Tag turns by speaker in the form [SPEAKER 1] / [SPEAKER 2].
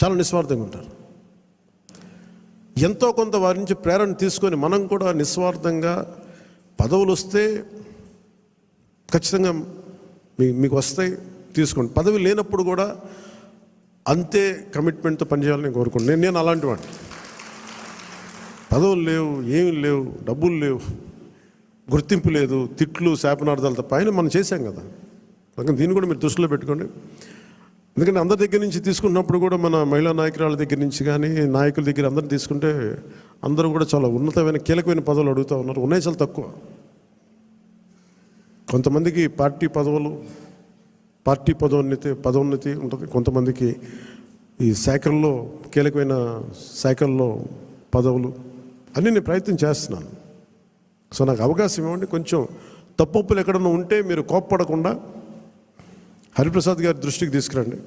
[SPEAKER 1] చాలా నిస్వార్థంగా ఉంటారు. ఎంతో కొంత వారి నుంచి ప్రేరణ తీసుకొని మనం కూడా నిస్వార్థంగా పదవులు వస్తే ఖచ్చితంగా మీకు వస్తాయి, తీసుకోండి. పదవి లేనప్పుడు కూడా అంతే కమిట్మెంట్తో పనిచేయాలని కోరుకుంటున్నాను. నేను అలాంటి వాడిని. పదవులు లేవు, ఏమి లేవు, డబ్బులు లేవు, గుర్తింపు లేదు, తిట్లు శాపనార్థాలు తప్ప ఆయన మనం చేశాం కదా. అందుకని దీన్ని కూడా మీరు దృష్టిలో పెట్టుకోండి. ఎందుకంటే అందరి దగ్గర నుంచి తీసుకున్నప్పుడు కూడా మన మహిళా నాయకురాల దగ్గర నుంచి కానీ నాయకుల దగ్గర అందరిని తీసుకుంటే అందరూ కూడా చాలా ఉన్నతమైన కీలకమైన పదవులు అడుగుతూ ఉన్నారు. ఉన్నాయి చాలా తక్కువ. కొంతమందికి పార్టీ పదోన్నతి ఉంటుంది. కొంతమందికి ఈ శాఖల్లో కీలకమైన శాఖల్లో పదవులు అన్నీ నేను ప్రయత్నం చేస్తున్నాను. సో నాకు అవకాశం ఇవ్వండి. కొంచెం తప్పులు ఎక్కడన్నా ఉంటే మీరు కోప్పడకుండా హరిప్రసాద్ గారి దృష్టికి తీసుకురండి.